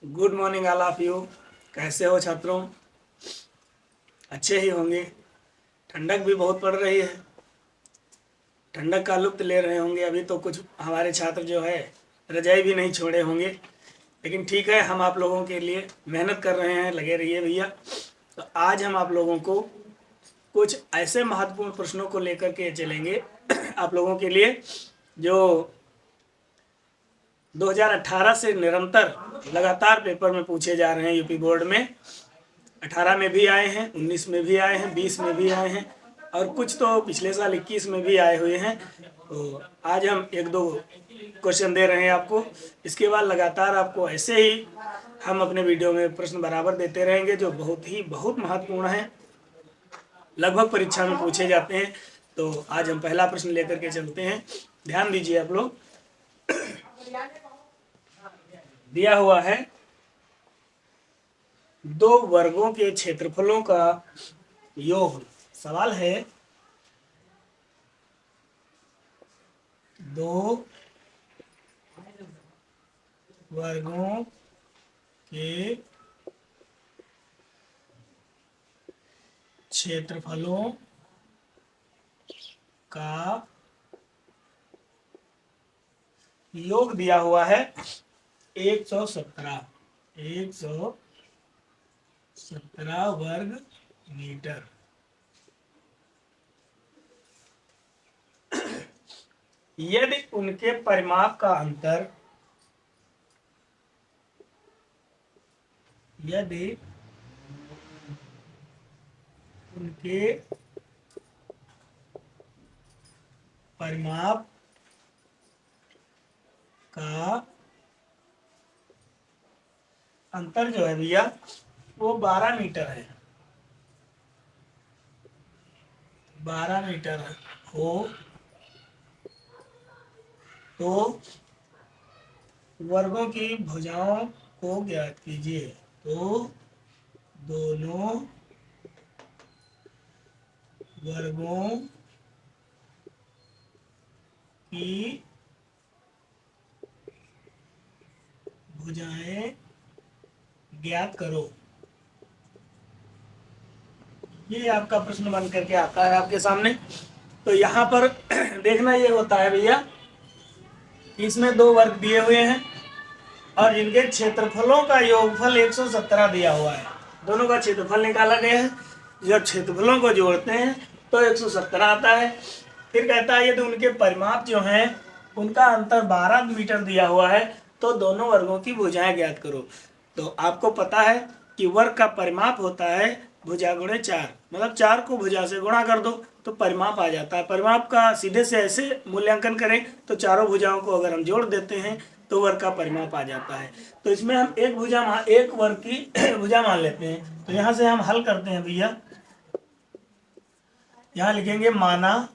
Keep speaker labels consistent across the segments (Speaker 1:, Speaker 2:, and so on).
Speaker 1: Good morning all of you. कैसे हो छात्रों? अच्छे ही होंगे। ठंडक भी बहुत पड़ रही है, ठंडक का लुत्फ ले रहे होंगे। अभी तो कुछ हमारे छात्र जो है रजाई भी नहीं छोड़े होंगे, लेकिन ठीक है, हम आप लोगों के लिए मेहनत कर रहे हैं, लगे रहिए भैया। तो आज हम आप लोगों को कुछ ऐसे महत्वपूर्ण प्रश्नों को लेकर के चलेंगे आप लोगों के लिए, जो 2018 से निरंतर लगातार पेपर में पूछे जा रहे हैं। यूपी बोर्ड में 18 में भी आए हैं, 19 में भी आए हैं, 20 में भी आए हैं, और कुछ तो पिछले साल 21 में भी आए हुए हैं। तो आज हम एक दो क्वेश्चन दे रहे हैं आपको। इसके बाद लगातार आपको ऐसे ही हम अपने वीडियो में प्रश्न बराबर देते रहेंगे, जो बहुत महत्वपूर्ण है, लगभग परीक्षा में पूछे जाते हैं। तो आज हम पहला प्रश्न लेकर के चलते हैं। ध्यान दीजिए आप लोग। दिया हुआ है, दो वर्गों के क्षेत्रफलों का योग। सवाल है, दो वर्गों के क्षेत्रफलों का योग दिया हुआ है 117 वर्ग मीटर। यदि उनके परिमाप का अंतर यदि उनके परिमाप का अंतर जो है भैया वो 12 मीटर है, 12 मीटर हो, तो वर्गों की भुजाओं को ज्ञात कीजिए। तो दोनों वर्गों की भुजाएं ज्ञात करो। ये आपका प्रश्न बन करके आता है आपके सामने। तो यहाँ पर देखना ये होता है भैया, इसमें दो वर्ग दिए हुए हैं और इनके क्षेत्रफलों का योगफल 117 दिया हुआ है। दोनों का क्षेत्रफल निकाला गया है। जब क्षेत्रफलों को जोड़ते हैं तो 117 आता है। फिर कहता है यदि उनके परिमाप जो हैं उनका अंतर 12 मीटर दिया हुआ है, तो दोनों वर्गों की भुजाएं ज्ञात करो। तो आपको पता है कि वर्ग का परिमाप होता है भुजा गुणे 4, मतलब 4 को भुजा से गुणा कर दो तो परिमाप आ जाता है। परिमाप का सीधे से ऐसे मूल्यांकन करें तो चारों भुजाओं को अगर हम जोड़ देते हैं तो वर्ग का परिमाप आ जाता है। तो इसमें हम एक वर्ग की भुजा मान लेते हैं। तो यहाँ से हम हल करते हैं भैया। यहाँ लिखेंगे माना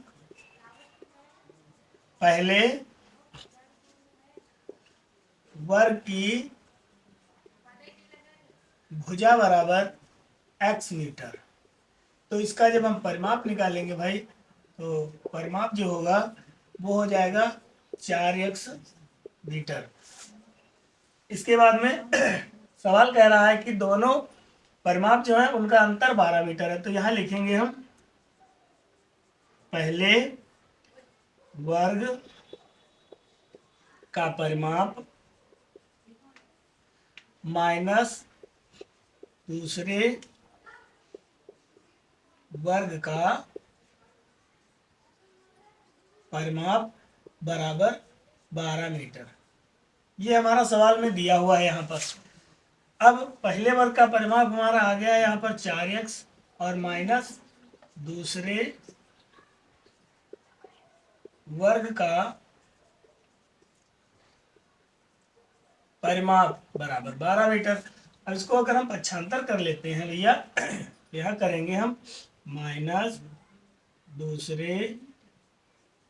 Speaker 1: पहले वर्ग की भुजा बराबर x मीटर। तो इसका जब हम परिमाप निकालेंगे भाई, तो परिमाप जो होगा वो हो जाएगा 4x मीटर। इसके बाद में सवाल कह रहा है कि दोनों परिमाप जो है उनका अंतर 12 मीटर है। तो यहाँ लिखेंगे हम पहले वर्ग का परिमाप माइनस दूसरे वर्ग का परिमाप बराबर 12 मीटर। ये हमारा सवाल में दिया हुआ है यहाँ पर। अब पहले वर्ग का परिमाप हमारा आ गया यहाँ पर 4x और माइनस दूसरे वर्ग का परिमाप बराबर 12 मीटर। अब इसको अगर हम पक्षांतर कर लेते हैं भैया, यह करेंगे हम माइनस दूसरे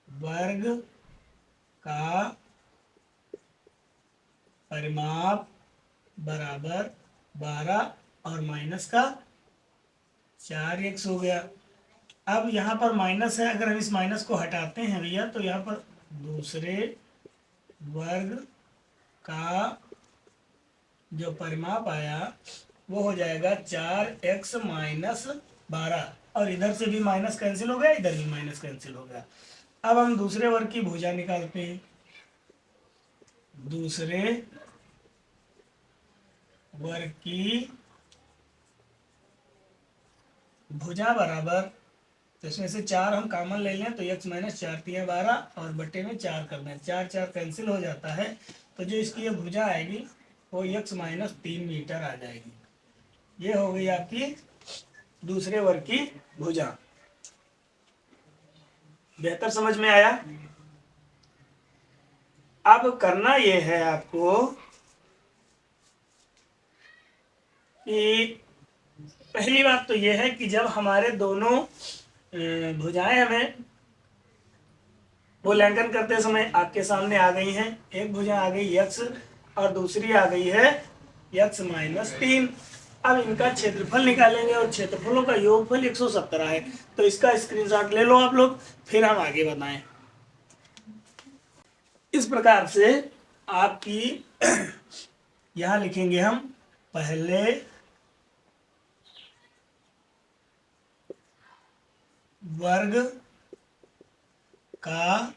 Speaker 1: वर्ग का परिमाप बराबर 12 और माइनस का 4x हो गया। अब यहाँ पर माइनस है, अगर हम इस माइनस को हटाते हैं भैया तो यहाँ पर दूसरे वर्ग का जो परिमाप आया वो हो जाएगा 4x-12, और इधर से भी माइनस कैंसिल हो गया, इधर भी माइनस कैंसिल हो गया। अब हम दूसरे वर्ग की भुजा निकालते हैं। दूसरे वर्ग की भुजा बराबर, तो इसमें से 4 हम कॉमन ले लें तो x-4 × 3 = 12, और बट्टे में 4 कर दें, 4 4 कैंसिल हो जाता है। तो जो इसकी ये भुजा आएगी वो x-3 मीटर आ जाएगी। ये हो गई आपकी दूसरे वर्ग की भुजा। बेहतर समझ में आया? अब करना ये है आपको कि पहली बात तो ये है कि जब हमारे दोनों भुजाएं हमें मूल्यांकन करते समय आपके सामने आ गई हैं, एक भुजा आ गई x और दूसरी आ गई है x-3। अब इनका क्षेत्रफल निकालेंगे और क्षेत्रफलों का योगफल 117 है। तो इसका स्क्रीनशॉट ले लो आप लोग, फिर हम आगे बताएं। इस प्रकार से आपकी यहां लिखेंगे हम पहले वर्ग का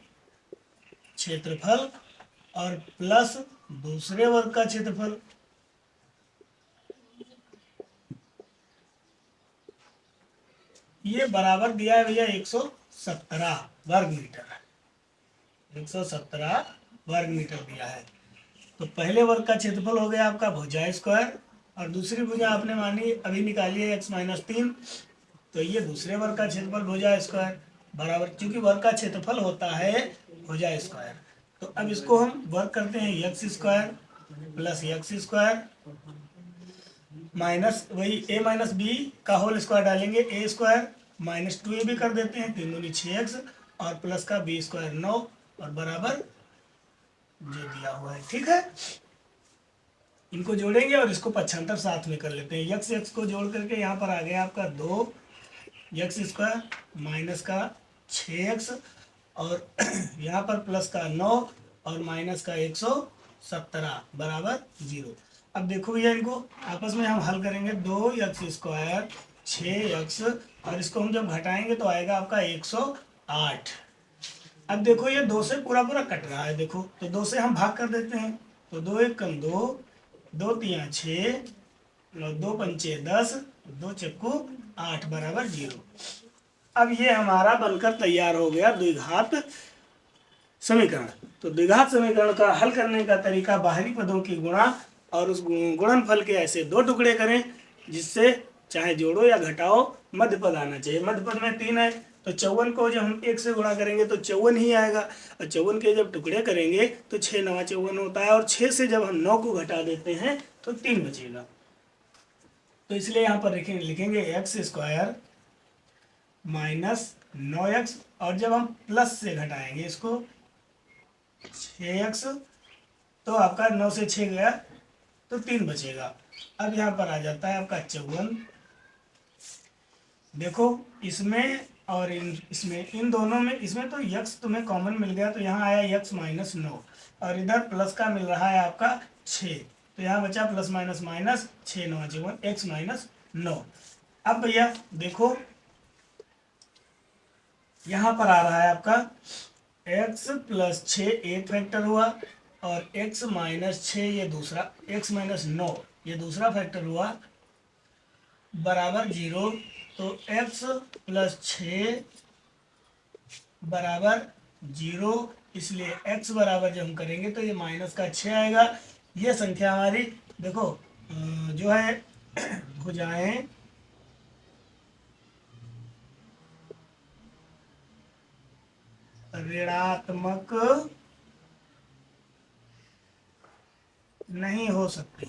Speaker 1: क्षेत्रफल और प्लस दूसरे वर्ग का क्षेत्रफल। ये बराबर दिया है भैया 117 वर्ग मीटर, 117 वर्ग मीटर दिया है। तो पहले वर्ग का क्षेत्रफल हो गया आपका भुजा स्क्वायर, और दूसरी भुजा आपने मानी अभी निकाली है x-3, तो ये दूसरे वर्ग का क्षेत्रफल भुजा स्क्वायर बराबर, क्योंकि वर्ग का क्षेत्रफल होता है भुजा स्क्वायर। तो अब इसको हम वर्ग करते हैं x² प्लस x² माइनस वही a-b का होल स्क्वायर डालेंगे, a² माइनस 2ab कर देते हैं, 3 दूनी 6x, और प्लस का b² 9, और बराबर जो दिया हुआ है। ठीक है, इनको जोड़ेंगे और इसको पक्षांतर साथ में कर लेते हैं। x को जोड़ करके यहाँ पर आ गया आपका 2x² माइनस का 6x, और यहाँ पर प्लस का 9 और माइनस का 117 बराबर 0। अब देखो भैया, इनको आपस में हम हल करेंगे, 2x² 6x, और इसको हम जब घटाएंगे तो आएगा आपका 108। अब देखो ये 2 से पूरा पूरा कट रहा है, देखो तो 2 से हम भाग कर देते हैं, तो 2 1 कम 2, 2 3 6, 2 पंचे 10, 2 चक्कू 8 बराबर 0। अब ये हमारा बनकर तैयार हो गया द्विघात समीकरण। तो द्विघात समीकरण का हल करने का तरीका, बाहरी पदों की गुणा और उस गुणनफल के ऐसे 2 टुकड़े करें जिससे चाहे जोड़ो या घटाओ मध्य पद आना चाहिए। मध्य पद में 3 है, तो 54 को जब हम 1 से गुणा करेंगे तो 54 ही आएगा, और 54 के जब टुकड़े करेंगे तो 6 9 54 होता है, और 6 से जब हम 9 को घटा देते हैं तो 3 बचेगा। तो इसलिए यहाँ पर लिखेंगे x² माइनस 9x, और जब हम प्लस से घटाएंगे इसको 6x, तो आपका 9 से 6 गया तो 3 बचेगा। अब यहाँ पर आ जाता है आपका 54। देखो इसमें और इसमें, इन दोनों में, इसमें तो x तुम्हें कॉमन मिल गया, तो यहाँ आया x-9, और इधर प्लस का मिल रहा है आपका 6, तो यहाँ बचा प्लस माइनस माइनस, 6 9 54 x-9। अब भैया देखो यहाँ पर आ रहा है आपका x + 6 एक फैक्टर हुआ, और x-6 ये दूसरा, x-9 ये दूसरा फैक्टर हुआ बराबर 0। तो x + 6 बराबर 0, इसलिए x बराबर जब हम करेंगे तो ये माइनस का 6 आएगा। ये संख्या हमारी देखो जो है भुजाएं ऋणात्मक नहीं हो सकती,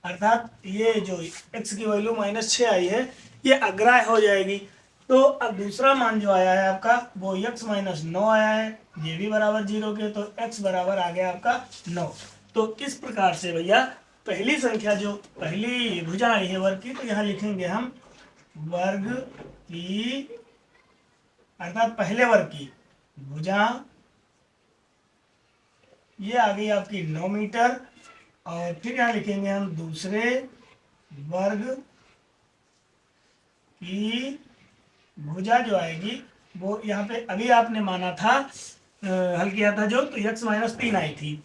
Speaker 1: अर्थात ये जो x की वैल्यू -6 आई है ये अग्राह्य हो जाएगी। तो अब दूसरा मान जो आया है आपका वो x-9 आया है, ये भी बराबर 0 के, तो x बराबर आ गया आपका 9। तो इस प्रकार से भैया पहली संख्या जो पहली भुजा आई है वर्ग की, तो यहाँ लिखेंगे हम वर्ग की, अर्थात पहले वर्ग की भुजा ये आ गई आपकी 9 मीटर। और फिर यहाँ लिखेंगे हम दूसरे वर्ग की भुजा जो आएगी वो यहाँ पे अभी आपने माना था, हल किया था जो, तो x माइनस 3 आई थी,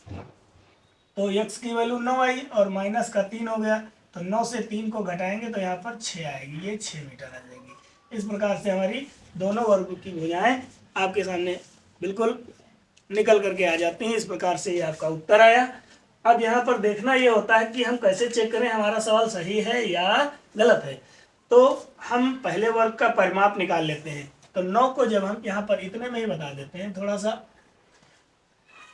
Speaker 1: तो x की वैल्यू 9 आई और माइनस का 3 हो गया, तो 9 से 3 को घटाएंगे तो यहाँ पर 6 आएगी, ये 6 मीटर आ जाएगी। इस प्रकार से हमारी दोनों वर्गों की भुजाएं आपके सामने बिल्कुल निकल करके आ जाती हैं। इस प्रकार से ये आपका उत्तर आया। अब यहाँ पर देखना ये होता है कि हम कैसे चेक करें हमारा सवाल सही है या गलत है। तो हम पहले वर्ग का परिमाप निकाल लेते हैं। तो 9 को जब हम यहाँ पर इतने में ही बता देते हैं, थोड़ा सा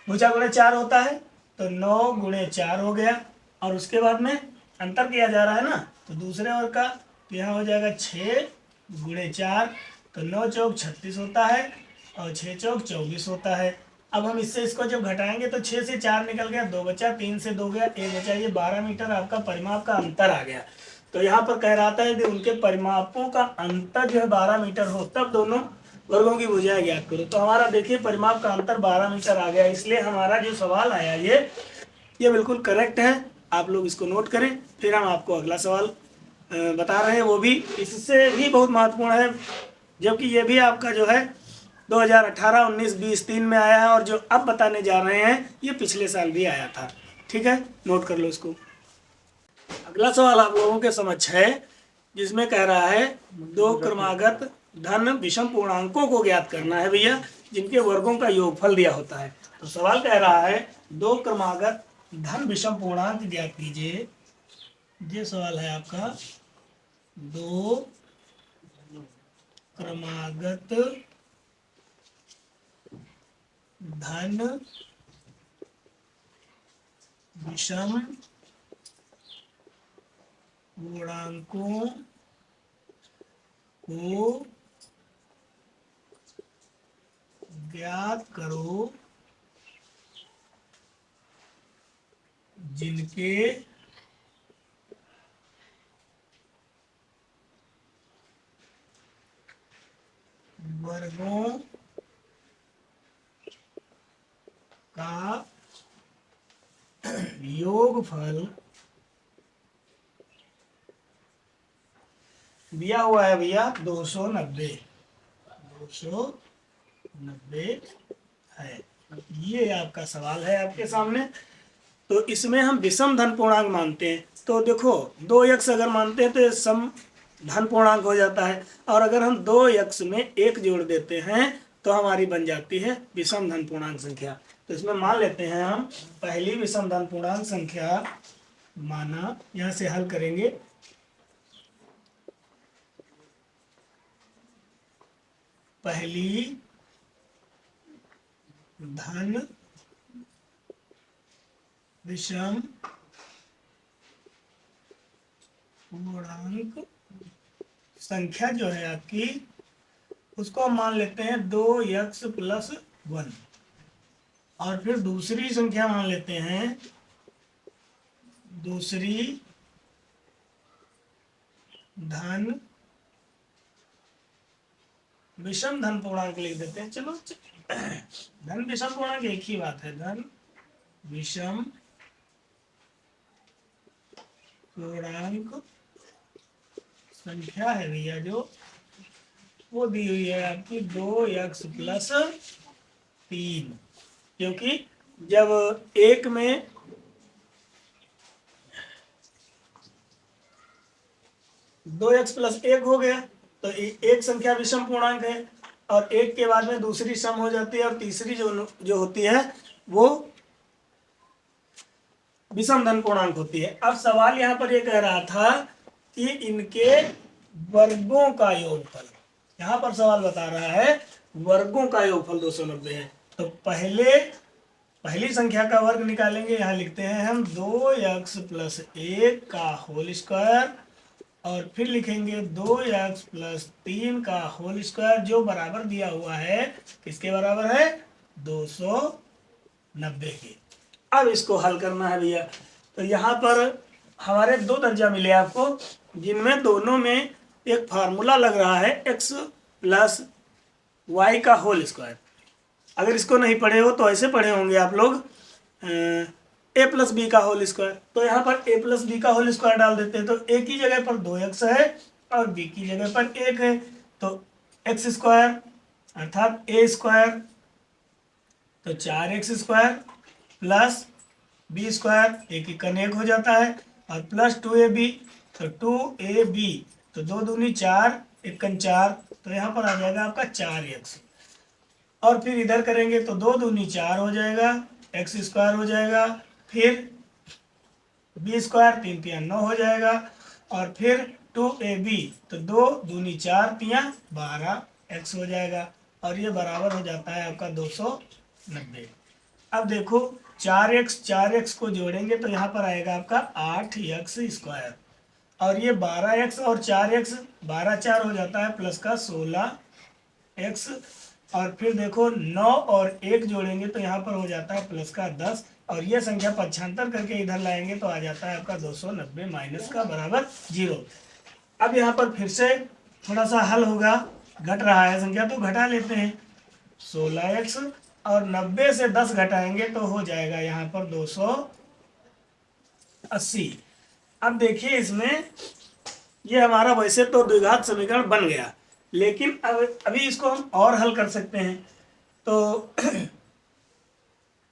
Speaker 1: भुजा गुणे 4 होता है, तो 9 गुणे 4 हो गया। और उसके बाद में अंतर किया जा रहा है ना, तो दूसरे वर्ग का, तो यहाँ हो जाएगा 6 गुणे 4, तो 9 चौक 36 होता है और 6 चौक 24 होता है। अब हम इससे इसको जब घटाएंगे तो 6 से 4 निकल गया, 2 बचा, 3 से 2 गया, 1 बचा, ये 12 मीटर आपका परिमाप का अंतर आ गया। तो यहाँ पर कह रहा था कि उनके परिमापों का अंतर जो है 12 मीटर हो, तब दोनों वर्गों की भुजाएं ज्ञात करो। तो हमारा देखिए परिमाप का अंतर 12 मीटर आ गया, इसलिए हमारा जो सवाल आया ये बिल्कुल करेक्ट है। आप लोग इसको नोट करें। फिर हम आपको अगला सवाल बता रहे हैं, वो भी इससे भी बहुत महत्वपूर्ण है, जबकि ये भी आपका जो है 2018, 19, 20, 3 में आया है, और जो अब बताने जा रहे हैं ये पिछले साल भी आया था। ठीक है, नोट कर लो इसको। अगला सवाल आप लोगों के समक्ष है, जिसमें कह रहा है दो क्रमागत धन विषम पूर्णांकों को ज्ञात करना है भैया, जिनके वर्गों का योगफल दिया होता है। तो सवाल कह रहा है दो क्रमागत धन विषम पूर्णांक ज्ञात कीजिए। ये सवाल है आपका, दो क्रमागत धन विषम पूर्णांकों को ज्ञात करो जिनके वर्गों का योगफल दिया हुआ है भैया 290 है। ये आपका सवाल है आपके सामने। तो इसमें हम विषम धन पूर्णांक मानते हैं। तो देखो 2x अगर मानते हैं तो ये सम धन पूर्णांक हो जाता है, और अगर हम 2x में 1 जोड़ देते हैं तो हमारी बन जाती है विषम धन पूर्णांक संख्या। तो इसमें मान लेते हैं हम पहली विषम धन पूर्णांक संख्या माना, यहाँ से हल करेंगे। पहली धन विषम पूर्णांक संख्या जो है आपकी, उसको हम मान लेते हैं 2x + 1, और फिर दूसरी संख्या मान लेते हैं, दूसरी धन विषम धन पूर्णांक लिख देते हैं। चलो धन विषम पूर्णांक एक ही बात है, धन विषम पूर्णांक संख्या है भैया जो, वो दी हुई है आपकी 2x + 3, क्योंकि जब एक में 2x + 1 हो गया तो एक संख्या विषम पूर्णांक है, और एक के बाद में दूसरी सम हो जाती है, और तीसरी जो होती है वो विषम धन पूर्णांक होती है। अब सवाल यहाँ पर ये कह रहा था कि इनके वर्गों का योगफल, यहाँ पर सवाल बता रहा है वर्गों का योगफल 290 है। तो पहली संख्या का वर्ग निकालेंगे। यहाँ लिखते हैं हम 2x + 1 का होल स्क्वायर, और फिर लिखेंगे 2x + 3 का होल स्क्वायर, जो बराबर दिया हुआ है, किसके बराबर है, 290 के। अब इसको हल करना है भैया। तो यहाँ पर हमारे 2 दर्जा मिले आपको, जिनमें दोनों में एक फार्मूला लग रहा है x + y का होल स्क्वायर। अगर इसको नहीं पढ़े हो तो ऐसे पढ़े होंगे आप लोग ए प्लस बी का होल स्क्वायर। तो यहाँ पर ए प्लस बी का होल स्क्वायर डाल देते हैं, तो ए की जगह पर 2x है और बी की जगह पर 1 है, तो एक्स स्क्वायर अर्थात ए स्क्वायर, तो 4x² प्लस बी स्क्वायर, एक एक एक हो जाता है, और प्लस 2ab, तो 2ab, तो 2 दूनी 4, 1 4, तो यहाँ पर आ जाएगा आपका 4x। और फिर इधर करेंगे तो 2 दूनी 4 हो जाएगा, x² हो जाएगा, फिर बी स्क्वायर, 3 3 9 हो जाएगा, और फिर 2ab, तो 2 दूनी 4 3 12x हो जाएगा, और ये बराबर हो जाता है आपका 290। अब देखो 4x को जोड़ेंगे तो यहाँ पर आएगा आपका 8x², और ये 12x और 4x, 12 4 हो जाता है प्लस का 16x, और फिर देखो 9 और 1 जोड़ेंगे तो यहाँ पर हो जाता है प्लस का 10, और ये संख्या पक्षांतर करके इधर लाएंगे तो आ जाता है आपका 290 माइनस का बराबर 0। अब यहाँ पर फिर से थोड़ा सा हल होगा, घट रहा है संख्या तो घटा लेते हैं, 16x, और 90 से 10 घटाएंगे तो हो जाएगा यहाँ पर 280। अब देखिए इसमें ये हमारा वैसे तो द्विघात समीकरण बन गया, लेकिन अब अभी इसको हम और हल कर सकते हैं। तो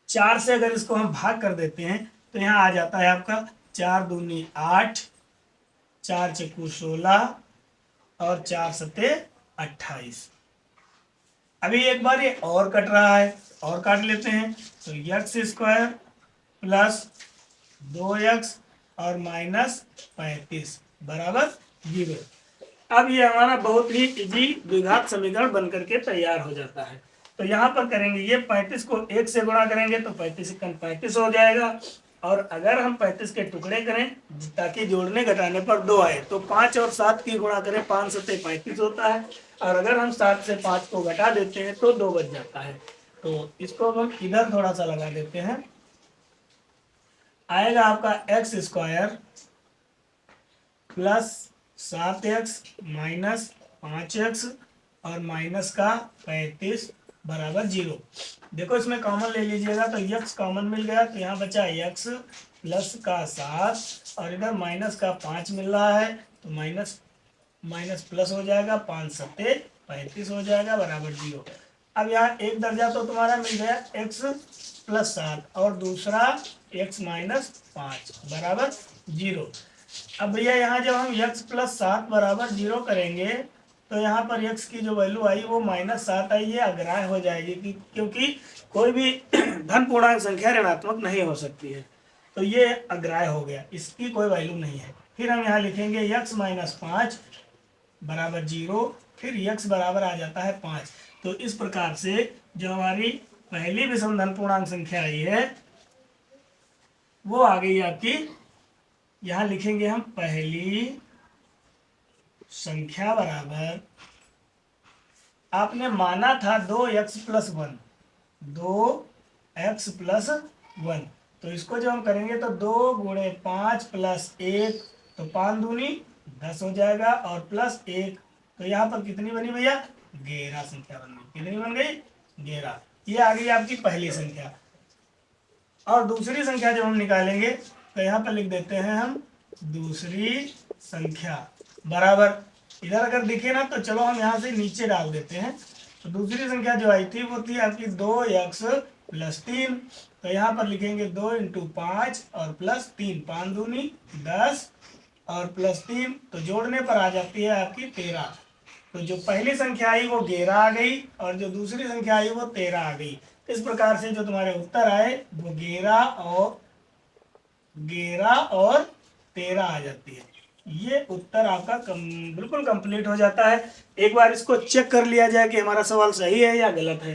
Speaker 1: 4 से अगर इसको हम भाग कर देते हैं तो यहाँ आ जाता है आपका 4 दूनी 8, 4 चक्कू 16, और 4 सत्ते 28। अभी एक बार ये और कट रहा है, और काट लेते हैं, तो x² प्लस 2x और माइनस 35 बराबर 0। अब ये हमारा बहुत ही इजी द्विघात समीकरण बनकर के तैयार हो जाता है। तो यहाँ पर करेंगे ये 35 को 1 से गुणा करेंगे तो 35 × 35 हो जाएगा, और अगर हम 35 के टुकड़े करें ताकि जोड़ने घटाने पर 2 आए तो 5 और 7 की गुणा करें, 5 सत्ते 35 होता है, और अगर हम 7 से 5 को घटा देते हैं तो 2 बच जाता है। तो इसको हम इधर थोड़ा सा लगा देते हैं, आएगा आपका x² plus 7x minus 5x और माइनस का 35 बराबर 0। देखो इसमें कॉमन ले लीजिएगा तो x कॉमन मिल गया, तो यहाँ बचा x प्लस का 7 और इधर माइनस का 5 मिल रहा है, तो माइनस माइनस प्लस हो जाएगा, 5 सत्ते 35 हो जाएगा बराबर 0। अब यहाँ एक दर्जा तो तुम्हारा मिल गया x प्लस 7 और दूसरा x माइनस 5 बराबर 0। अब भैया यहाँ जब हम x प्लस 7 बराबर 0 करेंगे तो यहाँ पर x की जो वैल्यू आई वो -7 आई, ये अग्राह्य हो जाएगी क्योंकि कोई भी धन पूर्णांक संख्या ऋणात्मक नहीं हो सकती है, तो ये अग्राह्य हो गया, इसकी कोई वैल्यू नहीं है। फिर हम यहाँ लिखेंगे x माइनस 5 बराबर 0, फिर x बराबर आ जाता है 5। तो इस प्रकार से जो हमारी पहली विषम धन पूर्णांक संख्या आई है वो आ गई आपकी, यहाँ लिखेंगे हम पहली संख्या बराबर, आपने माना था 2x प्लस 1, 2x प्लस 1, तो इसको जब हम करेंगे तो 2 गुणे 5 प्लस 1, तो 5 दूनी 10 हो जाएगा, और प्लस 1, तो यहाँ पर कितनी बनी भैया 11 संख्या बन गई। कितनी बन गई 11। ये आ गई आपकी पहली संख्या। और दूसरी संख्या जब हम निकालेंगे तो यहाँ पर लिख देते हैं हम दूसरी संख्या बराबर, इधर अगर दिखे ना तो चलो हम यहाँ से नीचे डाल देते हैं। तो दूसरी संख्या जो आई थी वो थी आपकी 2x प्लस 3, तो यहाँ पर लिखेंगे 2 × 5 और प्लस 3, 5 दूनी 10 और प्लस 3, तो जोड़ने पर आ जाती है आपकी 13। तो जो पहली संख्या आई वो 11 आ गई और जो दूसरी संख्या आई वो 13 आ गई। इस प्रकार से जो तुम्हारे उत्तर आए वो 11 और 13 आ जाती है। ये उत्तर आपका बिल्कुल कंप्लीट हो जाता है। एक बार इसको चेक कर लिया जाए कि हमारा सवाल सही है या गलत है।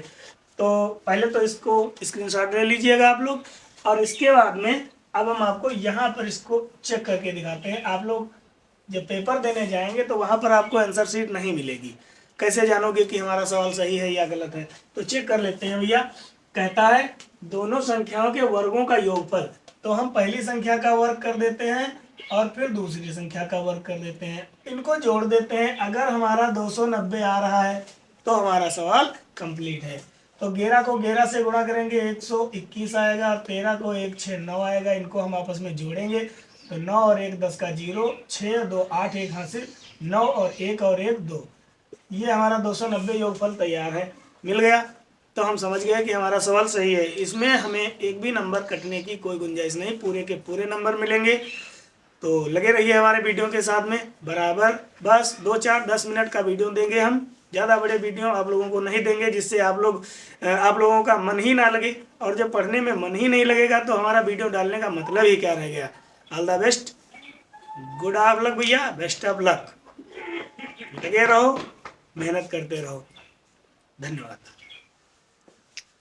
Speaker 1: तो पहले तो इसको स्क्रीनशॉट ले लीजिएगा आप लोग, और इसके बाद में अब हम आपको यहाँ पर इसको चेक करके दिखाते हैं। आप लोग जब पेपर देने जाएंगे तो वहाँ पर आपको आंसर शीट नहीं मिलेगी, कैसे जानोगे कि हमारा सवाल सही है या गलत है। तो चेक कर लेते हैं भैया। कहता है दोनों संख्याओं के वर्गों का योगफल, तो हम पहली संख्या का वर्ग कर देते हैं और फिर दूसरी संख्या का वर्ग कर देते हैं, इनको जोड़ देते हैं। अगर हमारा 290 आ रहा है तो हमारा सवाल कंप्लीट है। तो 11 को 11 से गुणा करेंगे 121 आएगा, और 13 को 1 6 9 आएगा। इनको हम आपस में जोड़ेंगे तो 9 और 1 10 का 0, 6 और 2 8 1 हासिल, 9 और 1 2। ये हमारा 290 योगफल तैयार है, मिल गया। तो हम समझ गए कि हमारा सवाल सही है। इसमें हमें एक भी नंबर कटने की कोई गुंजाइश नहीं, पूरे के पूरे नंबर मिलेंगे। तो लगे रहिए हमारे वीडियो के साथ में बराबर। बस 2-4-10 मिनट का वीडियो देंगे हम, ज़्यादा बड़े वीडियो आप लोगों को नहीं देंगे, जिससे आप लोगों का मन ही ना लगे। और जब पढ़ने में मन ही नहीं लगेगा तो हमारा वीडियो डालने का मतलब ही क्या रह गया। All the best, good of luck भैया, बेस्ट ऑफ लक। लगे रहो, मेहनत करते रहो। धन्यवाद।